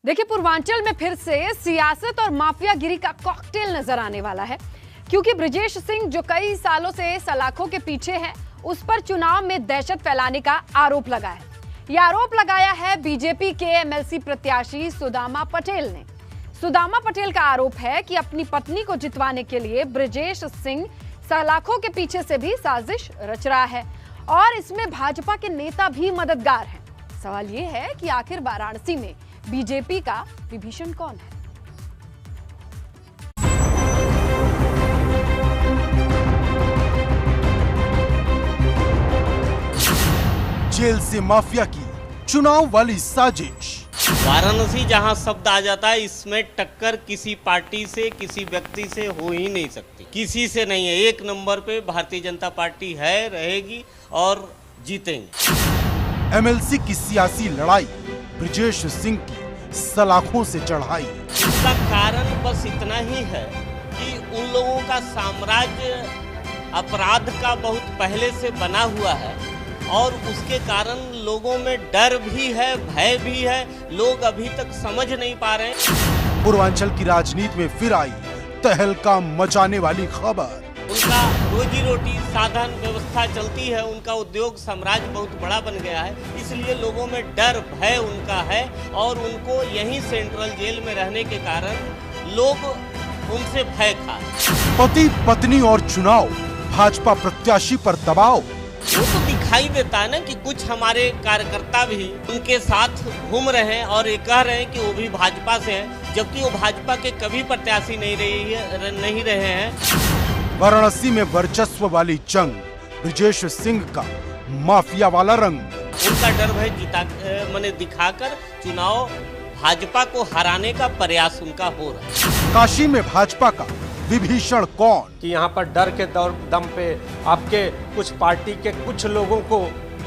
देखिए, पूर्वांचल में फिर से सियासत और माफियागिरी का कॉकटेल नजर आने वाला है, क्योंकि बृजेश सिंह जो कई सालों से सलाखों के पीछे है, उस पर चुनाव में दहशत फैलाने का आरोप लगा है। यह आरोप लगाया है बीजेपी के एमएलसी प्रत्याशी सुदामा पटेल ने। सुदामा पटेल का आरोप है कि अपनी पत्नी को जितवाने के लिए बृजेश सिंह सलाखों के पीछे से भी साजिश रच रहा है और इसमें भाजपा के नेता भी मददगार हैं। सवाल यह है कि आखिर वाराणसी में बीजेपी का विभीषण कौन है? जेल से माफिया की चुनाव वाली साजिश। वाराणसी जहां शब्द आ जाता है, इसमें टक्कर किसी पार्टी से, किसी व्यक्ति से हो ही नहीं सकती, किसी से नहीं है। एक नंबर पे भारतीय जनता पार्टी है, रहेगी और जीतेंगे। एमएलसी की सियासी लड़ाई, बृजेश सिंह की सलाखों से चढ़ाई। इसका कारण बस इतना ही है कि उन लोगों का साम्राज्य अपराध का बहुत पहले से बना हुआ है और उसके कारण लोगों में डर भी है, भय भी है। लोग अभी तक समझ नहीं पा रहे। पूर्वांचल की राजनीति में फिर आई तहलका मचाने वाली खबर। उनका रोजी रोटी साधन व्यवस्था चलती है, उनका उद्योग साम्राज्य बहुत बड़ा बन गया है, इसलिए लोगों में डर भय उनका है और उनको यहीं सेंट्रल जेल में रहने के कारण लोग उनसे भय खा। पति पत्नी और चुनाव, भाजपा प्रत्याशी पर दबाव। वो तो दिखाई देता है ना कि कुछ हमारे कार्यकर्ता भी उनके साथ घूम रहे हैं और ये कह रहे हैं कि वो भी भाजपा से हैं, जबकि वो भाजपा के कभी प्रत्याशी नहीं रहे हैं। वाराणसी में वर्चस्व वाली जंग, बृजेश सिंह का माफिया वाला रंग। उनका डर भय दिखाकर चुनाव भाजपा को हराने का प्रयास उनका हो रहा है। काशी में भाजपा का विभीषण कौन? कि यहाँ पर डर के दम पे आपके कुछ पार्टी के कुछ लोगों को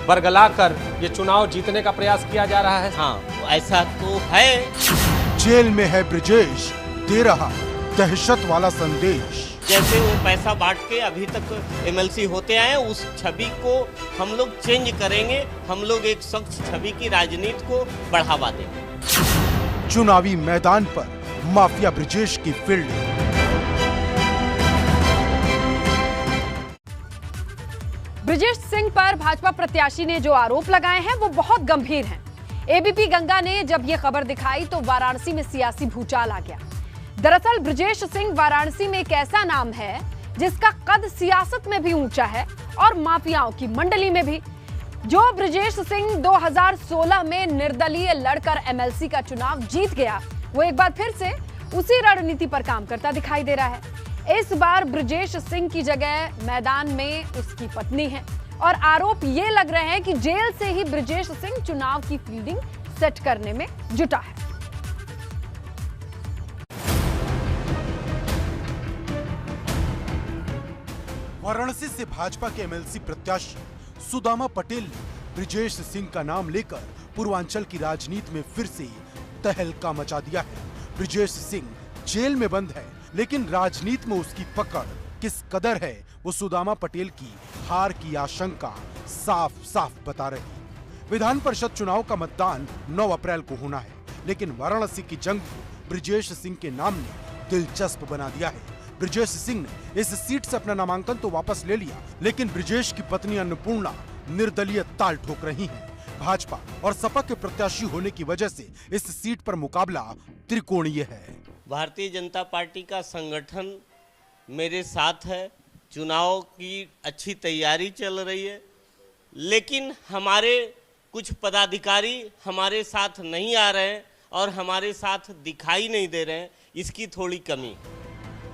बरगलाकर ये चुनाव जीतने का प्रयास किया जा रहा है। हाँ, ऐसा तो है। जेल में है बृजेश, दे रहा दहशत वाला संदेश। जैसे वो पैसा बांट के अभी तक एमएलसी होते आए, उस छवि को हम लोग चेंज करेंगे। हम लोग एक स्वच्छ छवि की राजनीति को बढ़ावा देंगे। चुनावी मैदान पर माफिया बृजेश की फील्ड। बृजेश सिंह पर भाजपा प्रत्याशी ने जो आरोप लगाए हैं वो बहुत गंभीर हैं। एबीपी गंगा ने जब ये खबर दिखाई तो वाराणसी में सियासी भूचाल आ गया। दरअसल बृजेश सिंह वाराणसी में एक ऐसा नाम है जिसका कद सियासत में भी ऊंचा है और माफियाओं की मंडली में भी। जो बृजेश सिंह 2016 में निर्दलीय लड़कर एमएलसी का चुनाव जीत गया, वो एक बार फिर से उसी रणनीति पर काम करता दिखाई दे रहा है। इस बार बृजेश सिंह की जगह मैदान में उसकी पत्नी है और आरोप ये लग रहे हैं कि जेल से ही बृजेश सिंह चुनाव की फील्डिंग सेट करने में जुटा है। वाराणसी से भाजपा के एमएलसी प्रत्याशी सुदामा पटेल ने बृजेश सिंह का नाम लेकर पूर्वांचल की राजनीति में फिर से तहलका मचा दिया है। बृजेश सिंह जेल में बंद है, लेकिन राजनीति में उसकी पकड़ किस कदर है, वो सुदामा पटेल की हार की आशंका साफ साफ बता रही। विधान परिषद चुनाव का मतदान 9 अप्रैल को होना है, लेकिन वाराणसी की जंग को बृजेश सिंह के नाम ने दिलचस्प बना दिया है। बृजेश सिंह ने इस सीट से अपना नामांकन तो वापस ले लिया, लेकिन बृजेश की पत्नी अन्नपूर्णा निर्दलीय ताल ठोक रही हैं। भाजपा और सपा के प्रत्याशी होने की वजह से इस सीट पर मुकाबला त्रिकोणीय है। भारतीय जनता पार्टी का संगठन मेरे साथ है, चुनाव की अच्छी तैयारी चल रही है, लेकिन हमारे कुछ पदाधिकारी हमारे साथ नहीं आ रहे हैं और हमारे साथ दिखाई नहीं दे रहे हैं, इसकी थोड़ी कमी।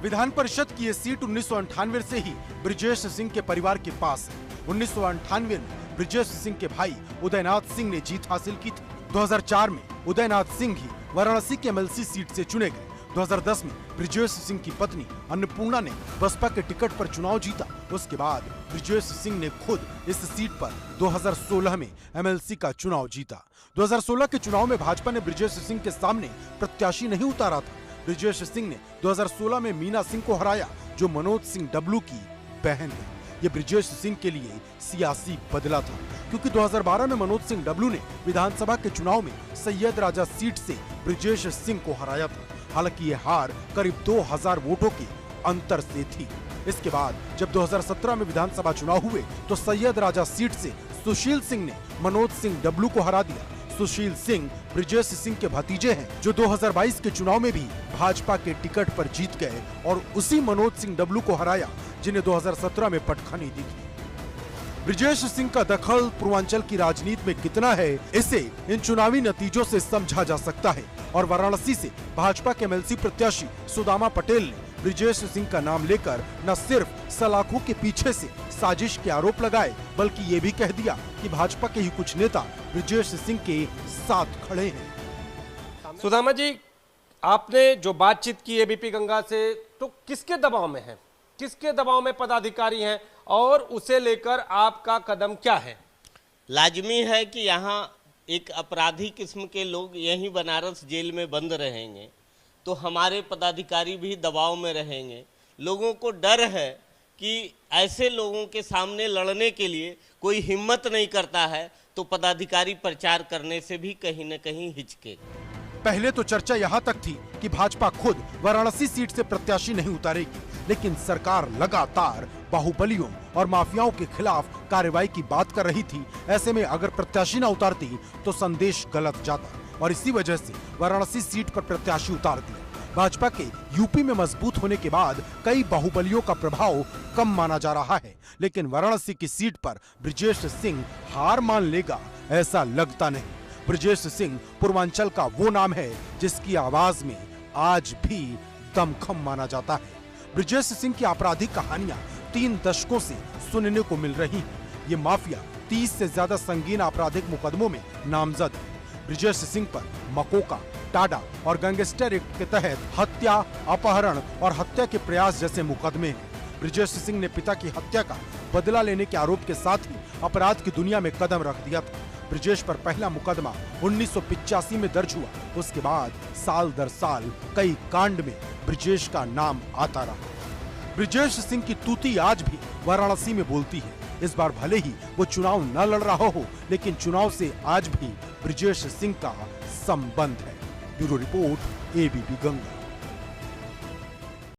विधान परिषद की ये सीट 1998 से ही बृजेश सिंह के परिवार के पास है। 1998 में बृजेश सिंह के भाई उदयनाथ सिंह ने जीत हासिल की थी। 2004 में उदयनाथ सिंह ही वाराणसी के एमएलसी सीट से चुने गए। 2010 में बृजेश सिंह की पत्नी अन्नपूर्णा ने बसपा के टिकट पर चुनाव जीता। उसके बाद बृजेश सिंह ने खुद इस सीट पर 2016 में एमएलसी का चुनाव जीता। 2016 के चुनाव में भाजपा ने बृजेश सिंह के सामने प्रत्याशी नहीं उतारा था। बृजेश सिंह ने 2016 में मीना सिंह को हराया, जो मनोज सिंह डब्लू की बहन है। ये ब्रिजेश सिंह के लिए सियासी बदला था, क्योंकि 2012 में मनोज सिंह डबलू ने विधानसभा के चुनाव में सैयद राजा सीट से ब्रिजेश सिंह को हराया था। हालांकि ये हार करीब 2000 वोटों के अंतर से थी। इसके बाद जब 2017 में विधानसभा चुनाव हुए तो सैयद राजा सीट से सुशील सिंह ने मनोज सिंह डबलू को हरा दिया। सुशील सिंह ब्रिजेश सिंह के भतीजे हैं, जो 2022 के चुनाव में भी भाजपा के टिकट पर जीत गए और उसी मनोज सिंह डबलू को हराया जिन्हें 2017 में पटखनी दी थी। ब्रिजेश सिंह का दखल पूर्वांचल की राजनीति में कितना है, इसे इन चुनावी नतीजों से समझा जा सकता है। और वाराणसी से भाजपा के एमएलसी प्रत्याशी सुदामा पटेल ने ब्रिजेश सिंह का नाम लेकर न सिर्फ सलाखों के पीछे से साजिश के आरोप लगाए, बल्कि ये भी कह दिया कि भाजपा के ही कुछ नेता ब्रिजेश सिंह के साथ खड़े हैं। सुदामा जी, आपने जो बातचीत की एबीपी गंगा से, तो किसके दबाव में है, किसके दबाव में पदाधिकारी हैं और उसे लेकर आपका कदम क्या है? लाजमी है कि यहाँ एक अपराधी किस्म के लोग यहीं बनारस जेल में बंद रहेंगे तो हमारे पदाधिकारी भी दबाव में रहेंगे। लोगों को डर है कि ऐसे लोगों के सामने लड़ने के लिए कोई हिम्मत नहीं करता है, तो पदाधिकारी प्रचार करने से भी कहीं न कहीं हिचके। पहले तो चर्चा यहाँ तक थी कि भाजपा खुद वाराणसी सीट से प्रत्याशी नहीं उतारेगी, लेकिन सरकार लगातार बाहुबलियों और माफियाओं के खिलाफ कार्रवाई की बात कर रही थी। ऐसे में अगर प्रत्याशी न उतारती तो संदेश गलत जाता और इसी वजह से वाराणसी सीट पर प्रत्याशी उतार दिया। भाजपा के यूपी में मजबूत होने के बाद कई बाहुबलियों का प्रभाव कम माना जा रहा है, लेकिन वाराणसी की सीट पर ब्रिजेश सिंह हार मान लेगा ऐसा लगता नहीं। ब्रिजेश सिंह पूर्वांचल का वो नाम है जिसकी आवाज में आज भी दमखम माना जाता है। ब्रिजेश सिंह की आपराधिक कहानियां 3 दशकों से सुनने को मिल रही हैं। ये माफिया 30 से ज्यादा संगीन आपराधिक मुकदमों में नामजद है। ब्रिजेश सिंह पर मकोका, टाडा और गैंगस्टर एक्ट के तहत हत्या, अपहरण और हत्या के प्रयास जैसे मुकदमे हैं। ब्रिजेश सिंह ने पिता की हत्या का बदला लेने के आरोप के साथ ही अपराध की दुनिया में कदम रख दिया था। ब्रिजेश पर पहला मुकदमा 1985 में दर्ज हुआ। उसके बाद साल दर साल कई कांड में ब्रिजेश का नाम आता रहा। ब्रिजेश सिंह की तूती आज भी वाराणसी में बोलती है। इस बार भले ही वो चुनाव न लड़ रहा हो, लेकिन चुनाव से आज भी ब्रिजेश सिंह का संबंध है। Bureau report, ABP Ganga.